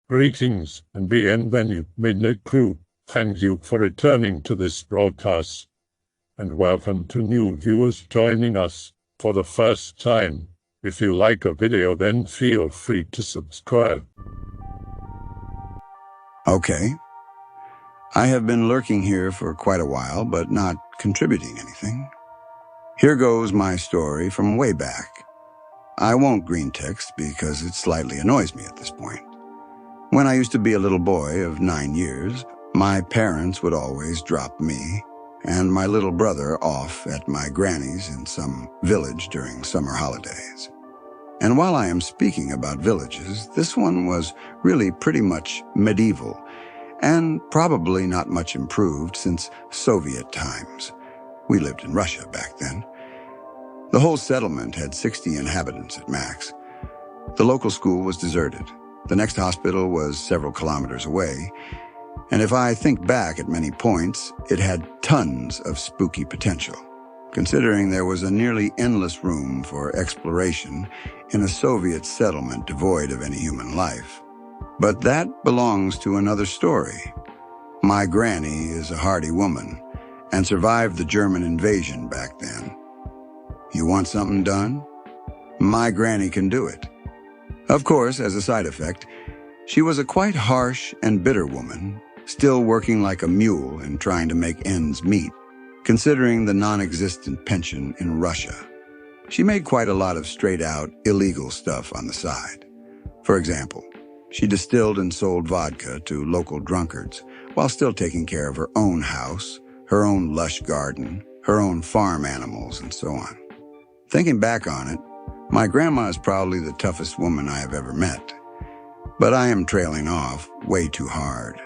Greetings and bienvenue, Midnight Crew. Thank you for returning to this broadcast, and welcome to new viewers joining us for the first time. If you like a video, then feel free to subscribe. Okay. I have been lurking here for quite a while, but not contributing anything. Here goes my story from way back. I won't Greentext because it slightly annoys me at this point. When I used to be a little boy of 9 years, my parents would always drop me and my little brother off at my granny's in some village during summer holidays. And while I am speaking about villages, this one was really pretty much medieval and probably not much improved since Soviet times. We lived in Russia back then. The whole settlement had 60 inhabitants at max. The local school was deserted. The next hospital was several kilometers away. And if I think back at many points, it had tons of spooky potential, considering there was a nearly endless room for exploration in a Soviet settlement devoid of any human life. But that belongs to another story. My granny is a hardy woman and survived the German invasion back then. You want something done? My granny can do it. Of course, as a side effect, she was a quite harsh and bitter woman, still working like a mule and trying to make ends meet, considering the non-existent pension in Russia. She made quite a lot of straight-out illegal stuff on the side. For example, she distilled and sold vodka to local drunkards while still taking care of her own house, her own lush garden, her own farm animals, and so on. Thinking back on it, my grandma is probably the toughest woman I have ever met. But I am trailing off way too hard.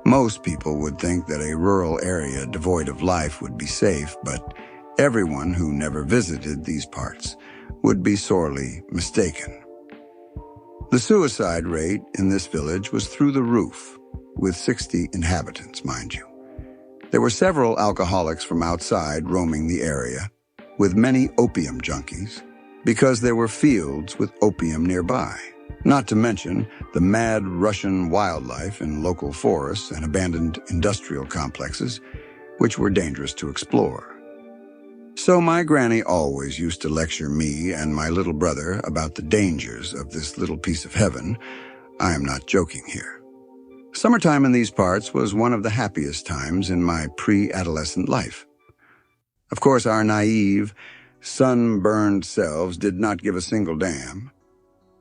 Most people would think that a rural area devoid of life would be safe, but everyone who never visited these parts would be sorely mistaken. The suicide rate in this village was through the roof, with 60 inhabitants, mind you. There were several alcoholics from outside roaming the area, with many opium junkies, because there were fields with opium nearby, not to mention the mad Russian wildlife in local forests and abandoned industrial complexes, which were dangerous to explore. So my granny always used to lecture me and my little brother about the dangers of this little piece of heaven. I am not joking here. Summertime in these parts was one of the happiest times in my pre-adolescent life. Of course, our naive, sunburned selves did not give a single damn.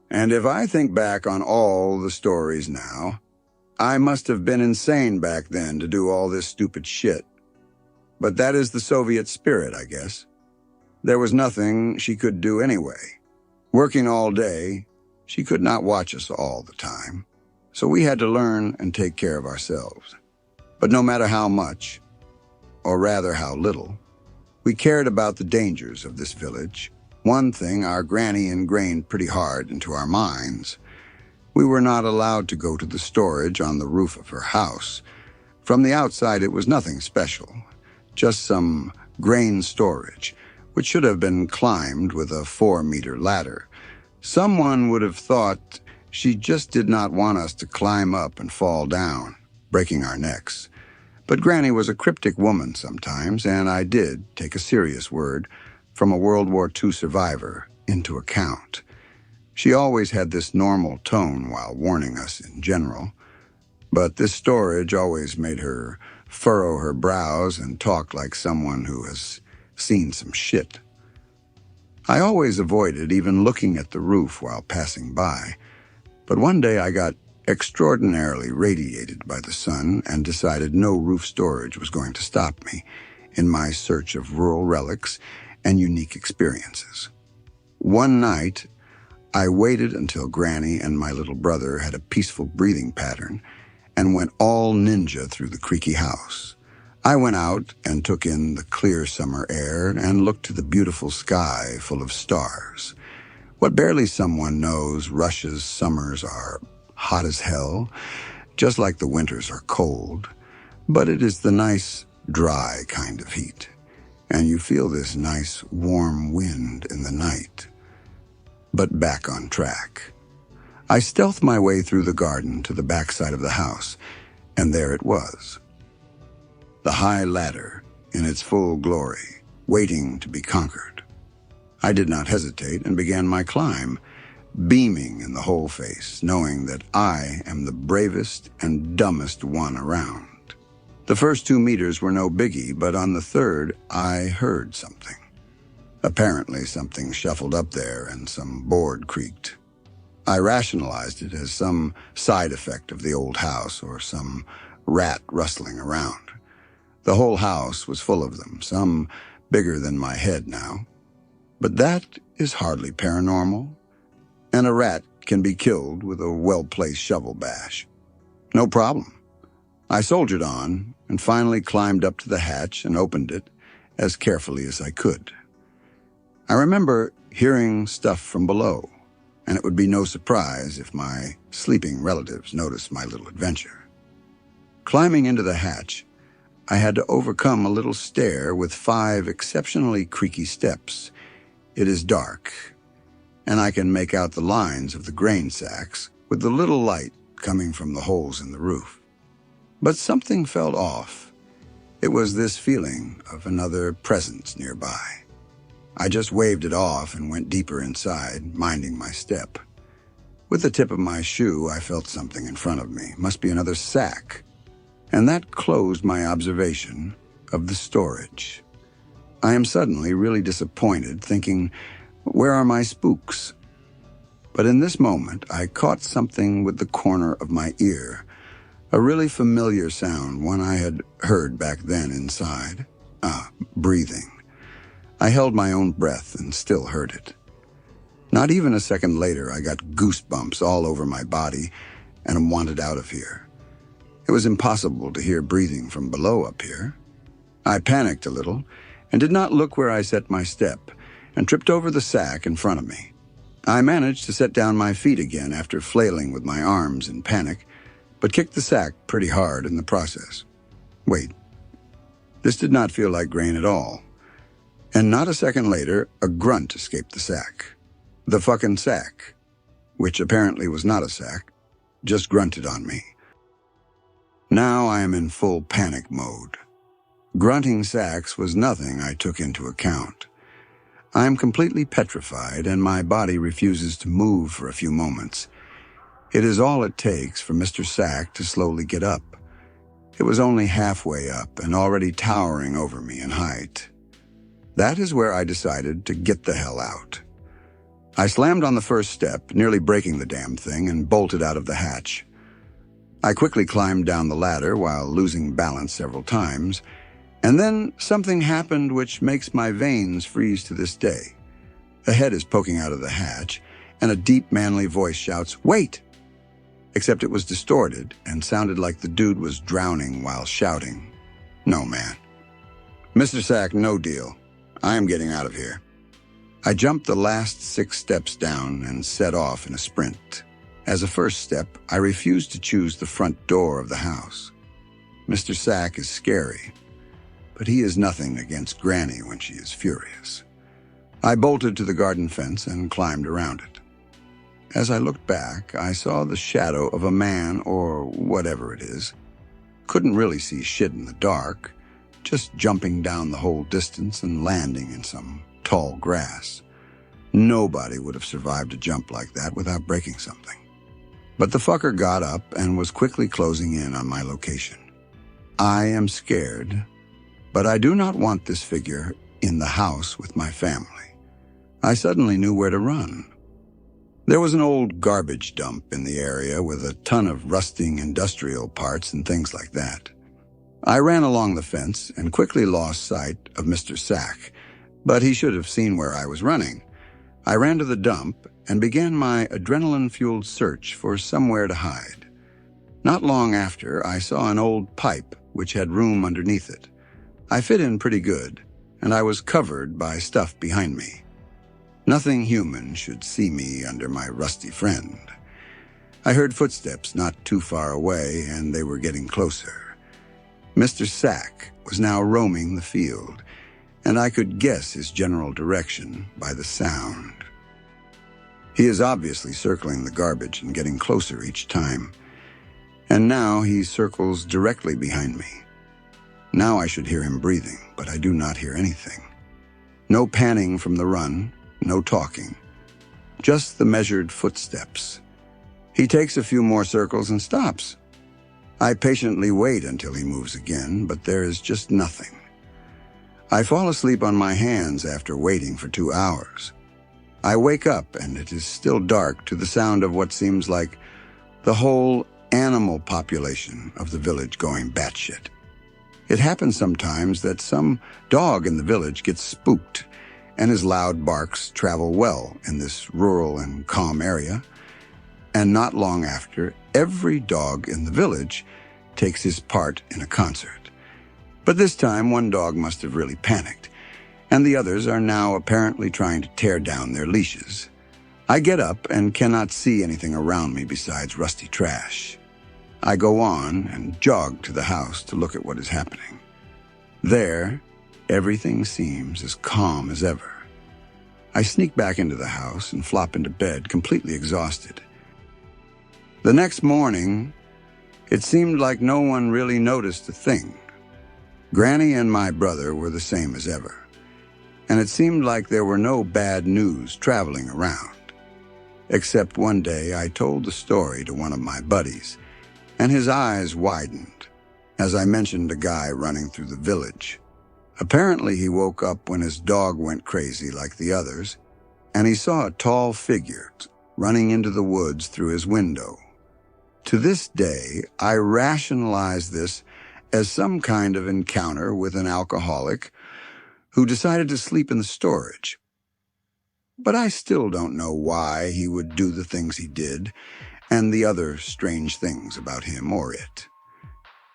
And if I think back on all the stories now, I must have been insane back then to do all this stupid shit. But that is the Soviet spirit, I guess. There was nothing she could do anyway. Working all day, she could not watch us all the time. So we had to learn and take care of ourselves. But no matter how much, or rather how little, we cared about the dangers of this village. One thing our granny ingrained pretty hard into our minds. We were not allowed to go to the storage on the roof of her house. From the outside, it was nothing special, just some grain storage, which should have been climbed with a 4-meter ladder. Someone would have thought she just did not want us to climb up and fall down, breaking our necks. But Granny was a cryptic woman sometimes, and I did take a serious word from a World War II survivor into account. She always had this normal tone while warning us in general, but this storage always made her furrow her brows and talk like someone who has seen some shit. I always avoided even looking at the roof while passing by, but one day I got extraordinarily radiated by the sun and decided no roof storage was going to stop me in my search of rural relics and unique experiences. One night, I waited until Granny and my little brother had a peaceful breathing pattern and went all ninja through the creaky house. I went out and took in the clear summer air and looked to the beautiful sky full of stars. What barely someone knows, Russia's summers are hot as hell, just like the winters are cold, but it is the nice, dry kind of heat, and you feel this nice, warm wind in the night. But back on track. I stealthed my way through the garden to the backside of the house, and there it was. The high ladder in its full glory, waiting to be conquered. I did not hesitate and began my climb, beaming in the whole face, knowing that I am the bravest and dumbest one around. The first 2 meters were no biggie, but on the third, I heard something. Apparently, something shuffled up there and some board creaked. I rationalized it as some side effect of the old house or some rat rustling around. The whole house was full of them, some bigger than my head now. But that is hardly paranormal, and a rat can be killed with a well-placed shovel bash. No problem. I soldiered on and finally climbed up to the hatch and opened it as carefully as I could. I remember hearing stuff from below, and it would be no surprise if my sleeping relatives noticed my little adventure. Climbing into the hatch, I had to overcome a little stair with 5 exceptionally creaky steps. It is dark, and I can make out the lines of the grain sacks with the little light coming from the holes in the roof. But something felt off. It was this feeling of another presence nearby. I just waved it off and went deeper inside, minding my step. With the tip of my shoe, I felt something in front of me. Must be another sack. And that closed my observation of the storage. I am suddenly really disappointed, thinking, where are my spooks? But in this moment, I caught something with the corner of my ear, a really familiar sound, one I had heard back then inside. Breathing. I held my own breath and still heard it. Not even a second later, I got goosebumps all over my body and wanted out of here. It was impossible to hear breathing from below up here. I panicked a little and did not look where I set my step and tripped over the sack in front of me. I managed to set down my feet again after flailing with my arms in panic, but kicked the sack pretty hard in the process. Wait, this did not feel like grain at all. And not a second later, a grunt escaped the sack. The fucking sack, which apparently was not a sack, just grunted on me. Now I am in full panic mode. Grunting sacks was nothing I took into account. I am completely petrified and my body refuses to move for a few moments. It is all it takes for Mr. Sack to slowly get up. It was only halfway up and already towering over me in height. That is where I decided to get the hell out. I slammed on the first step, nearly breaking the damn thing, and bolted out of the hatch. I quickly climbed down the ladder while losing balance several times, and then something happened which makes my veins freeze to this day. A head is poking out of the hatch, and a deep manly voice shouts, "Wait!" Except it was distorted and sounded like the dude was drowning while shouting. No, man. Mr. Sack, no deal. I am getting out of here. I jumped the last 6 steps down and set off in a sprint. As a first step, I refused to choose the front door of the house. Mr. Sack is scary, but he is nothing against Granny when she is furious. I bolted to the garden fence and climbed around it. As I looked back, I saw the shadow of a man or whatever it is. Couldn't really see shit in the dark, just jumping down the whole distance and landing in some tall grass. Nobody would have survived a jump like that without breaking something. But the fucker got up and was quickly closing in on my location. I am scared, but I do not want this figure in the house with my family. I suddenly knew where to run. There was an old garbage dump in the area with a ton of rusting industrial parts and things like that. I ran along the fence and quickly lost sight of Mr. Sack, but he should have seen where I was running. I ran to the dump and began my adrenaline-fueled search for somewhere to hide. Not long after, I saw an old pipe which had room underneath it. I fit in pretty good, and I was covered by stuff behind me. Nothing human should see me under my rusty friend. I heard footsteps not too far away, and they were getting closer. Mr. Sack was now roaming the field, and I could guess his general direction by the sound. He is obviously circling the garbage and getting closer each time. And now he circles directly behind me. Now I should hear him breathing, but I do not hear anything. No panning from the run, no talking. Just the measured footsteps. He takes a few more circles and stops. I patiently wait until he moves again, but there is just nothing. I fall asleep on my hands after waiting for 2 hours. I wake up and it is still dark to the sound of what seems like the whole animal population of the village going batshit. It happens sometimes that some dog in the village gets spooked, and his loud barks travel well in this rural and calm area. And not long after, every dog in the village takes his part in a concert. But this time, one dog must have really panicked, and the others are now apparently trying to tear down their leashes. I get up and cannot see anything around me besides rusty trash. I go on and jog to the house to look at what is happening. There, everything seems as calm as ever. I sneak back into the house and flop into bed, completely exhausted. The next morning, it seemed like no one really noticed a thing. Granny and my brother were the same as ever, and it seemed like there were no bad news traveling around. Except one day I told the story to one of my buddies, and his eyes widened as I mentioned a guy running through the village. Apparently he woke up when his dog went crazy like the others, and he saw a tall figure running into the woods through his window. To this day, I rationalize this as some kind of encounter with an alcoholic who decided to sleep in the storage. But I still don't know why he would do the things he did and the other strange things about him or it.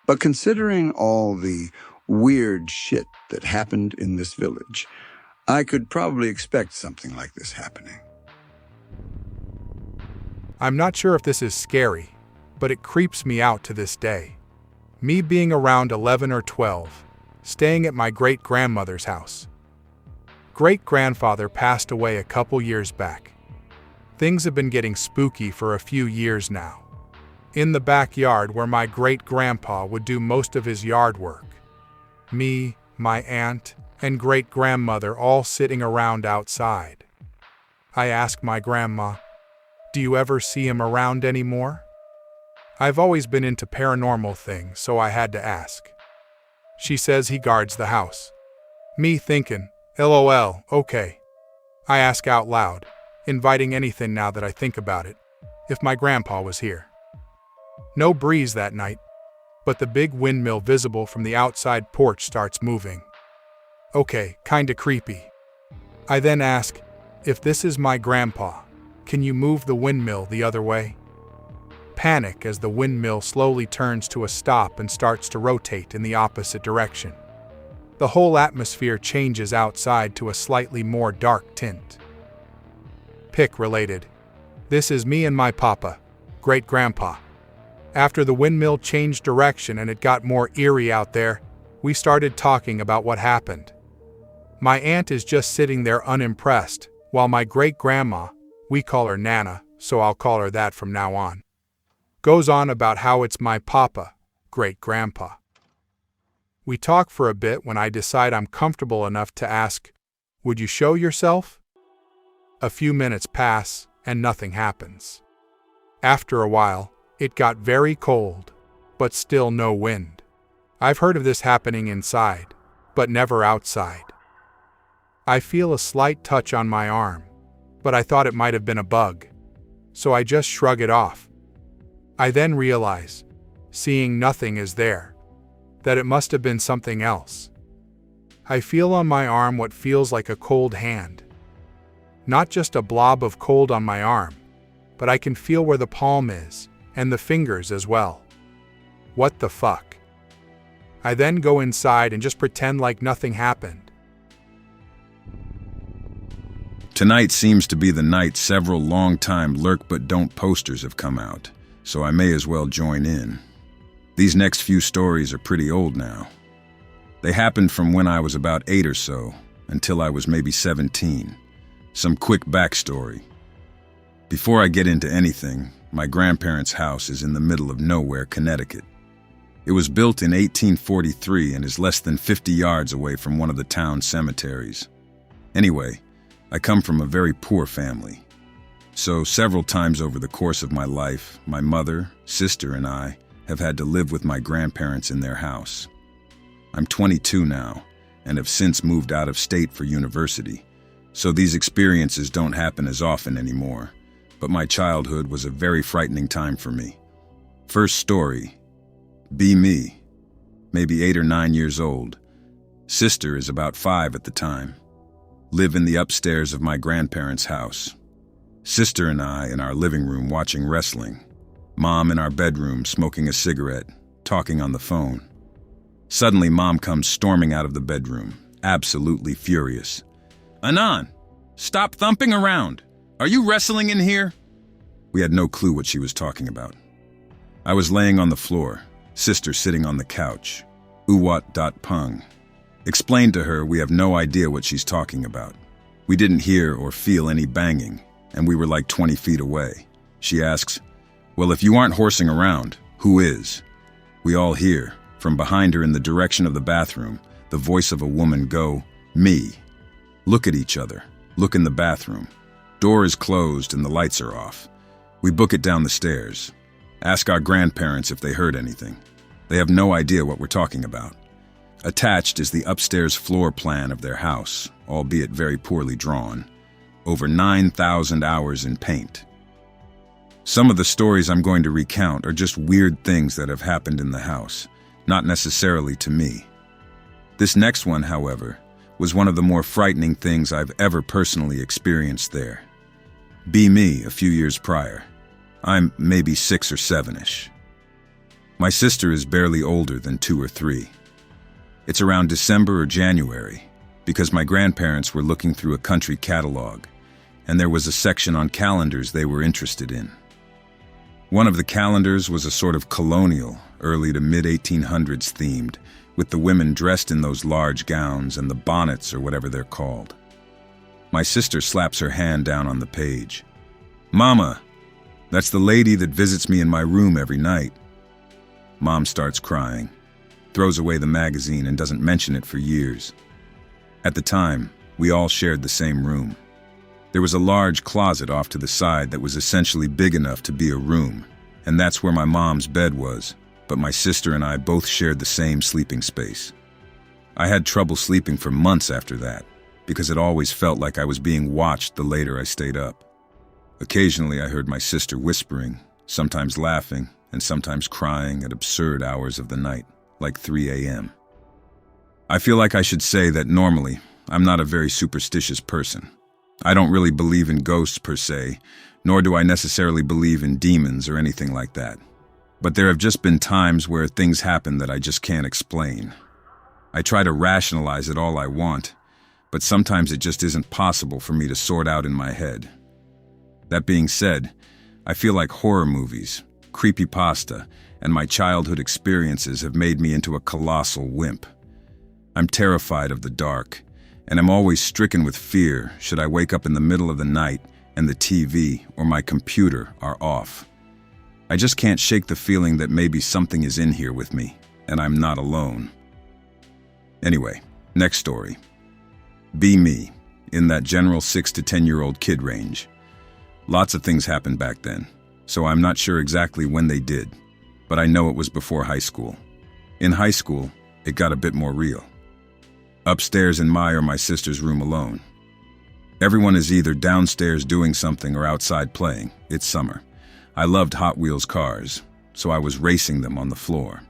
But considering all the weird shit that happened in this village, I could probably expect something like this happening. I'm not sure if this is scary, but it creeps me out to this day. Me being around 11 or 12, staying at my great-grandmother's house. Great-grandfather passed away a couple years back. Things have been getting spooky for a few years now. In the backyard where my great-grandpa would do most of his yard work. Me, my aunt, and great-grandmother all sitting around outside. I asked my grandma, "Do you ever see him around anymore?" I've always been into paranormal things, so I had to ask. She says he guards the house. Me thinking, LOL, okay. I ask out loud, inviting anything now that I think about it, if my grandpa was here. No breeze that night, but the big windmill visible from the outside porch starts moving. Okay, kinda creepy. I then ask, if this is my grandpa, can you move the windmill the other way? Panic as the windmill slowly turns to a stop and starts to rotate in the opposite direction. The whole atmosphere changes outside to a slightly more dark tint. Pic related. This is me and my papa, great-grandpa. After the windmill changed direction and it got more eerie out there, we started talking about what happened. My aunt is just sitting there unimpressed, while my great-grandma, we call her Nana, so I'll call her that from now on, goes on about how it's my papa, great-grandpa. We talk for a bit when I decide I'm comfortable enough to ask, "Would you show yourself?" A few minutes pass, and nothing happens. After a while, it got very cold, but still no wind. I've heard of this happening inside, but never outside. I feel a slight touch on my arm, but I thought it might have been a bug, so I just shrug it off. I then realize, seeing nothing is there, that it must have been something else. I feel on my arm what feels like a cold hand. Not just a blob of cold on my arm, but I can feel where the palm is, and the fingers as well. What the fuck? I then go inside and just pretend like nothing happened. Tonight seems to be the night several long-time Lurk But Don't posters have come out, so I may as well join in. These next few stories are pretty old now. They happened from when I was about 8 or so, until I was maybe 17. Some quick backstory. Before I get into anything, my grandparents' house is in the middle of nowhere, Connecticut. It was built in 1843 and is less than 50 yards away from one of the town cemeteries. Anyway, I come from a very poor family. So several times over the course of my life, my mother, sister, and I have had to live with my grandparents in their house. I'm 22 now and have since moved out of state for university, so these experiences don't happen as often anymore, but my childhood was a very frightening time for me. First story, be me, maybe 8 or 9 years old. Sister is about 5 at the time. Live in the upstairs of my grandparents' house. Sister and I in our living room watching wrestling. Mom in our bedroom smoking a cigarette, talking on the phone. Suddenly, Mom comes storming out of the bedroom, absolutely furious. "Anon, stop thumping around. Are you wrestling in here?" We had no clue what she was talking about. I was laying on the floor, sister sitting on the couch. Uwat.pung. Explained to her we have no idea what she's talking about. We didn't hear or feel any banging, and we were like 20 feet away. She asks, "Well, if you aren't horsing around, who is?" We all hear, from behind her in the direction of the bathroom, the voice of a woman go, "Me." Look at each other. Look in the bathroom. Door is closed and the lights are off. We book it down the stairs. Ask our grandparents if they heard anything. They have no idea what we're talking about. Attached is the upstairs floor plan of their house, albeit very poorly drawn. Over 9,000 hours in paint. Some of the stories I'm going to recount are just weird things that have happened in the house, not necessarily to me. This next one, however, was one of the more frightening things I've ever personally experienced there. Be me a few years prior. I'm maybe 6 or 7-ish. My sister is barely older than 2 or 3. It's around December or January, because my grandparents were looking through a country catalog, and there was a section on calendars they were interested in. One of the calendars was a sort of colonial, early to mid-1800s themed, with the women dressed in those large gowns and the bonnets or whatever they're called. My sister slaps her hand down on the page. "Mama, that's the lady that visits me in my room every night." Mom starts crying, throws away the magazine and doesn't mention it for years. At the time, we all shared the same room. There was a large closet off to the side that was essentially big enough to be a room, and that's where my mom's bed was, but my sister and I both shared the same sleeping space. I had trouble sleeping for months after that, because it always felt like I was being watched the later I stayed up. Occasionally I heard my sister whispering, sometimes laughing, and sometimes crying at absurd hours of the night, like 3 a.m. I feel like I should say that normally, I'm not a very superstitious person. I don't really believe in ghosts per se, nor do I necessarily believe in demons or anything like that. But there have just been times where things happen that I just can't explain. I try to rationalize it all I want, but sometimes it just isn't possible for me to sort out in my head. That being said, I feel like horror movies, creepypasta, and my childhood experiences have made me into a colossal wimp. I'm terrified of the dark, and I'm always stricken with fear should I wake up in the middle of the night and the TV or my computer are off. I just can't shake the feeling that maybe something is in here with me, and I'm not alone. Anyway, next story. Be me, in that general 6 to 10-year-old kid range. Lots of things happened back then, so I'm not sure exactly when they did, but I know it was before high school. In high school, it got a bit more real. Upstairs in my or my sister's room alone. Everyone is either downstairs doing something or outside playing. It's summer. I loved Hot Wheels cars, so I was racing them on the floor.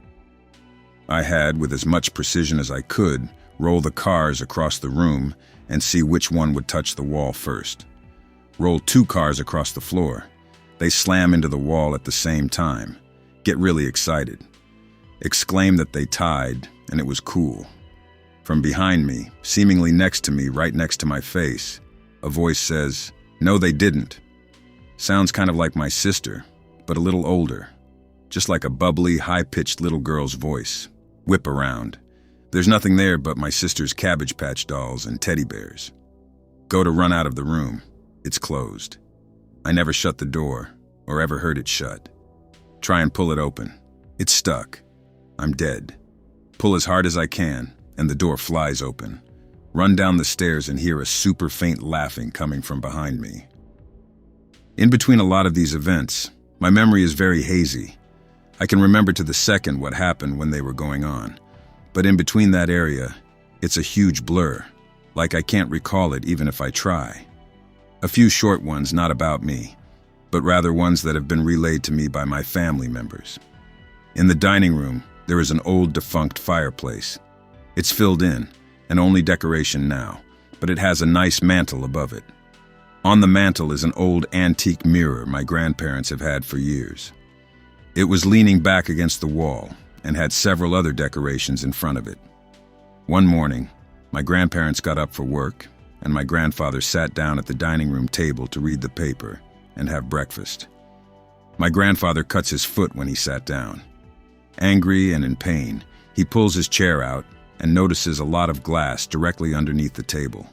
I had, with as much precision as I could, roll the cars across the room and see which one would touch the wall first. Roll 2 cars across the floor. They slam into the wall at the same time. Get really excited. Exclaim that they tied, and it was cool. From behind me, seemingly next to me, right next to my face, a voice says, "No, they didn't." Sounds kind of like my sister, but a little older. Just like a bubbly, high-pitched little girl's voice. Whip around. There's nothing there but my sister's Cabbage Patch dolls and teddy bears. Go to run out of the room. It's closed. I never shut the door, or ever heard it shut. Try and pull it open. It's stuck. I'm dead. Pull as hard as I can, and the door flies open. Run down the stairs and hear a super faint laughing coming from behind me. In between a lot of these events, my memory is very hazy. I can remember to the second what happened when they were going on. But in between that area, it's a huge blur, like I can't recall it even if I try. A few short ones not about me, but rather ones that have been relayed to me by my family members. In the dining room, there is an old defunct fireplace. It's filled in, an only decoration now, but it has a nice mantel above it. On the mantel is an old antique mirror my grandparents have had for years. It was leaning back against the wall and had several other decorations in front of it. One morning, my grandparents got up for work, and my grandfather sat down at the dining room table to read the paper and have breakfast. My grandfather cuts his foot when he sat down. Angry and in pain, he pulls his chair out and notices a lot of glass directly underneath the table.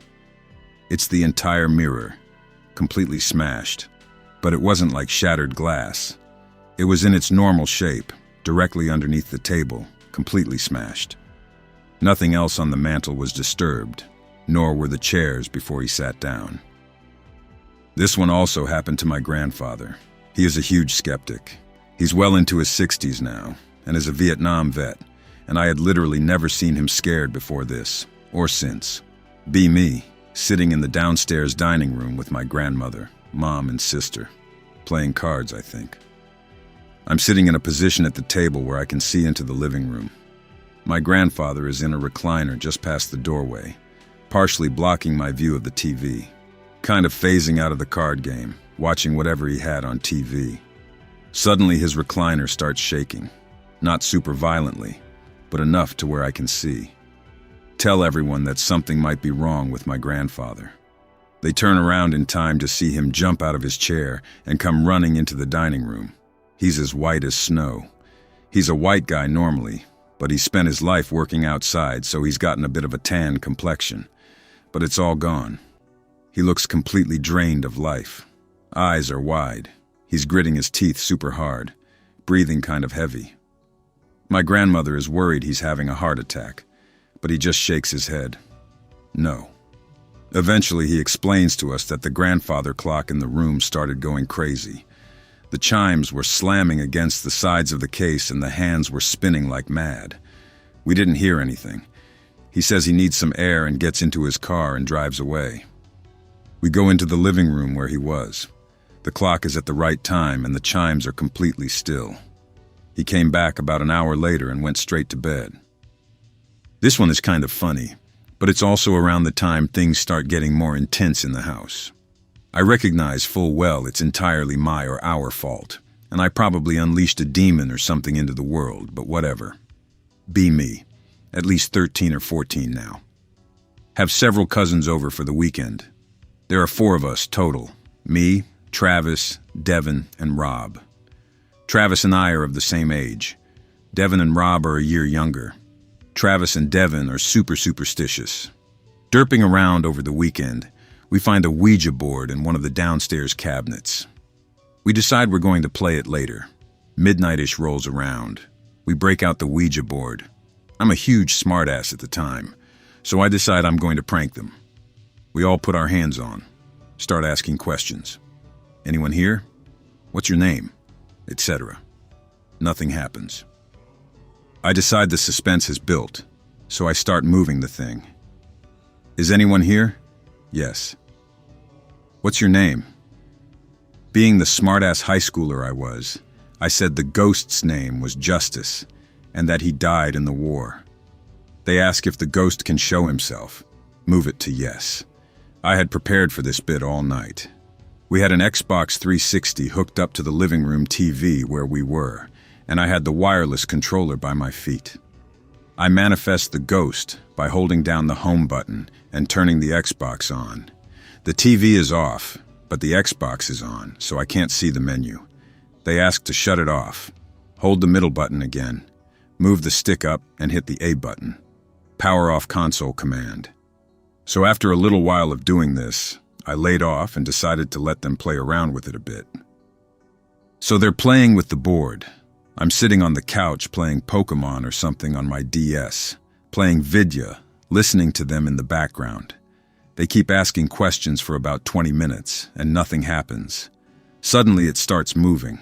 It's the entire mirror, completely smashed, but it wasn't like shattered glass. It was in its normal shape, directly underneath the table, completely smashed. Nothing else on the mantel was disturbed, nor were the chairs before he sat down. This one also happened to my grandfather. He is a huge skeptic. He's well into his 60s now, and is a Vietnam vet, and I had literally never seen him scared before this, or since. Be me, sitting in the downstairs dining room with my grandmother, mom, and sister, playing cards, I think. I'm sitting in a position at the table where I can see into the living room. My grandfather is in a recliner just past the doorway, partially blocking my view of the TV, kind of phasing out of the card game, watching whatever he had on TV. Suddenly his recliner starts shaking, not super violently, but enough to where I can see. Tell everyone that something might be wrong with my grandfather. They turn around in time to see him jump out of his chair and come running into the dining room. He's as white as snow. He's a white guy normally, but he spent his life working outside, so he's gotten a bit of a tan complexion. But it's all gone. He looks completely drained of life. Eyes are wide. He's gritting his teeth super hard, breathing kind of heavy. My grandmother is worried he's having a heart attack, but he just shakes his head. No. Eventually he explains to us that the grandfather clock in the room started going crazy. The chimes were slamming against the sides of the case and the hands were spinning like mad. We didn't hear anything. He says he needs some air and gets into his car and drives away. We go into the living room where he was. The clock is at the right time and the chimes are completely still. He came back about an hour later and went straight to bed. This one is kind of funny, but it's also around the time things start getting more intense in the house. I recognize full well it's entirely my or our fault, and I probably unleashed a demon or something into the world, but whatever. Be me. At least 13 or 14 now. Have several cousins over for the weekend. There are 4 of us total. Me, Travis, Devin, and Rob. Travis and I are of the same age. Devin and Rob are a year younger. Travis and Devin are super superstitious. Derping around over the weekend, we find a Ouija board in one of the downstairs cabinets. We decide we're going to play it later. Midnight-ish rolls around. We break out the Ouija board. I'm a huge smartass at the time, so I decide I'm going to prank them. We all put our hands on, start asking questions. Anyone here? What's your name? Etc. Nothing happens. I decide the suspense has built, so I start moving the thing. Is anyone here? Yes. What's your name? Being the smartass high schooler I was, I said the ghost's name was Justice, and that he died in the war. They ask if the ghost can show himself. Move it to yes. I had prepared for this bit all night. We had an Xbox 360 hooked up to the living room TV where we were, and I had the wireless controller by my feet. I manifest the ghost by holding down the home button and turning the Xbox on. The TV is off, but the Xbox is on, so I can't see the menu. They ask to shut it off. Hold the middle button again. Move the stick up and hit the A button. Power off console command. So after a little while of doing this, I laid off and decided to let them play around with it a bit. So they're playing with the board. I'm sitting on the couch playing Pokemon or something on my DS, playing Vidya, listening to them in the background. They keep asking questions for about 20 minutes, and nothing happens. Suddenly it starts moving.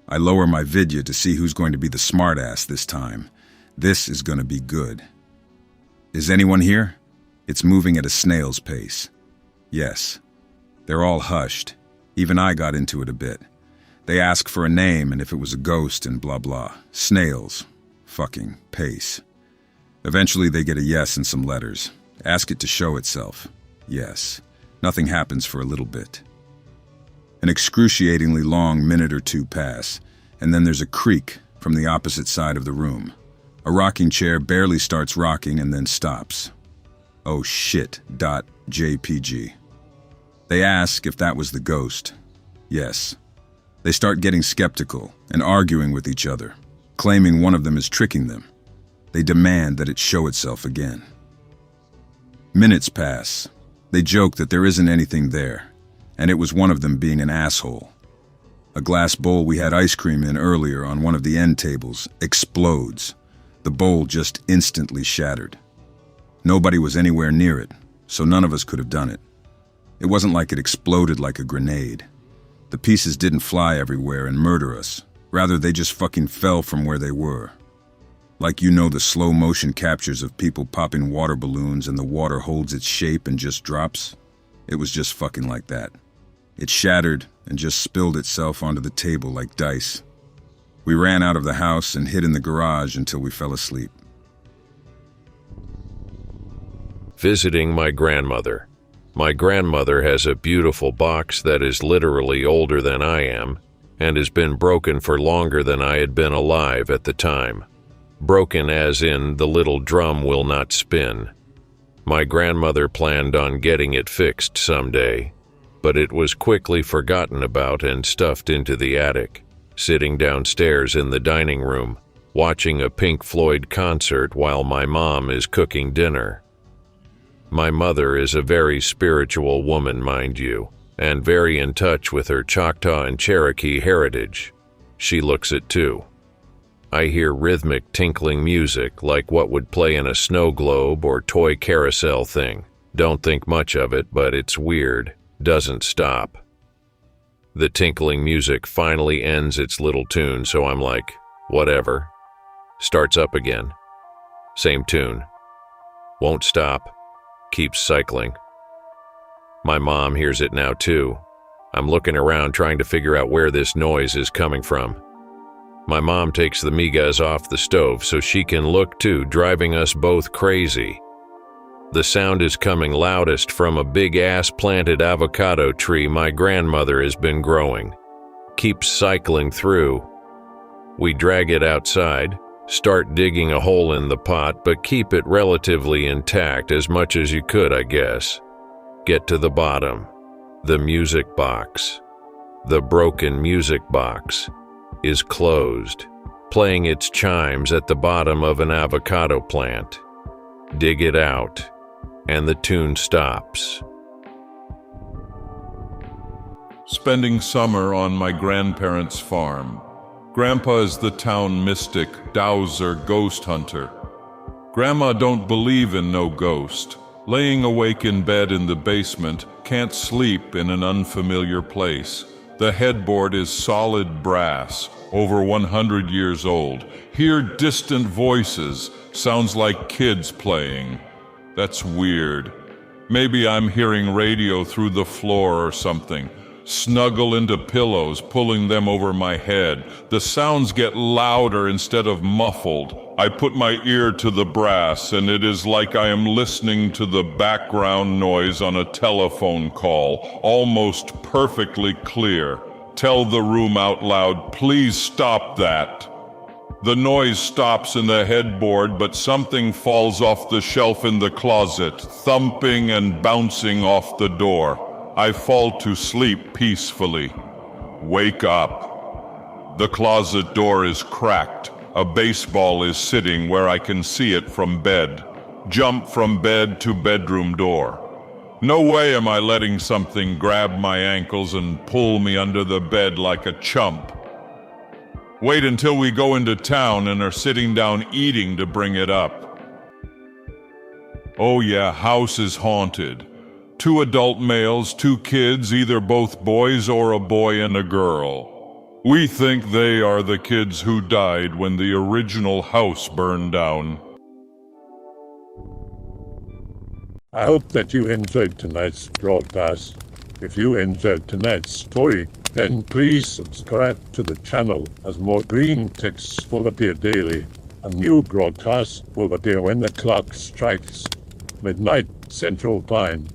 I lower my Vidya to see who's going to be the smartass this time. This is going to be good. Is anyone here? It's moving at a snail's pace. Yes. They're all hushed. Even I got into it a bit. They ask for a name and if it was a ghost and blah blah. Snails. Fucking pace. Eventually they get a yes and some letters. Ask it to show itself. Yes. Nothing happens for a little bit. An excruciatingly long minute or two pass, and then there's a creak from the opposite side of the room. A rocking chair barely starts rocking and then stops. Oh shit. .jpg. They ask if that was the ghost. Yes. They start getting skeptical and arguing with each other, claiming one of them is tricking them. They demand that it show itself again. Minutes pass. They joke that there isn't anything there, and it was one of them being an asshole. A glass bowl we had ice cream in earlier on one of the end tables explodes. The bowl just instantly shattered. Nobody was anywhere near it, so none of us could have done it. It wasn't like it exploded like a grenade. The pieces didn't fly everywhere and murder us. Rather, they just fucking fell from where they were. Like the slow motion captures of people popping water balloons and the water holds its shape and just drops? It was just fucking like that. It shattered and just spilled itself onto the table like dice. We ran out of the house and hid in the garage until we fell asleep. Visiting my grandmother. My grandmother has a beautiful box that is literally older than I am and has been broken for longer than I had been alive at the time. Broken as in the little drum will not spin. My grandmother planned on getting it fixed someday, but it was quickly forgotten about and stuffed into the attic, sitting downstairs in the dining room, watching a Pink Floyd concert while my mom is cooking dinner. My mother is a very spiritual woman, mind you, and very in touch with her Choctaw and Cherokee heritage. She looks it too. I hear rhythmic tinkling music like what would play in a snow globe or toy carousel thing. Don't think much of it, but it's weird. Doesn't stop. The tinkling music finally ends its little tune, so I'm like, whatever. Starts up again. Same tune. Won't stop. Keeps cycling. My mom hears it now too. I'm looking around trying to figure out where this noise is coming from. My mom takes the migas off the stove so she can look too, driving us both crazy. The sound is coming loudest from a big-ass planted avocado tree my grandmother has been growing. Keeps cycling through. We drag it outside, start digging a hole in the pot, but keep it relatively intact as much as you could, I guess. Get to the bottom. The music box. The broken music box is closed, playing its chimes at the bottom of an avocado plant. Dig it out, and the tune stops. Spending summer on my grandparents' farm. Grandpa is the town mystic, dowser, ghost hunter. Grandma don't believe in no ghost. Laying awake in bed in the basement, can't sleep in an unfamiliar place. The headboard is solid brass, over 100 years old. Hear distant voices, sounds like kids playing. That's weird. Maybe I'm hearing radio through the floor or something. Snuggle into pillows, pulling them over my head. The sounds get louder instead of muffled. I put my ear to the brass, and it is like I am listening to the background noise on a telephone call, almost perfectly clear. Tell the room out loud, please stop that. The noise stops in the headboard, but something falls off the shelf in the closet, thumping and bouncing off the door. I fall to sleep peacefully. Wake up. The closet door is cracked. A baseball is sitting where I can see it from bed. Jump from bed to bedroom door. No way am I letting something grab my ankles and pull me under the bed like a chump. Wait until we go into town and are sitting down eating to bring it up. Oh yeah, house is haunted. 2 adult males, 2 kids, either both boys or a boy and a girl. We think they are the kids who died when the original house burned down. I hope that you enjoyed tonight's broadcast. If you enjoyed tonight's story, then please subscribe to the channel as more Greentext will appear daily. A new broadcast will appear when the clock strikes midnight Central Time.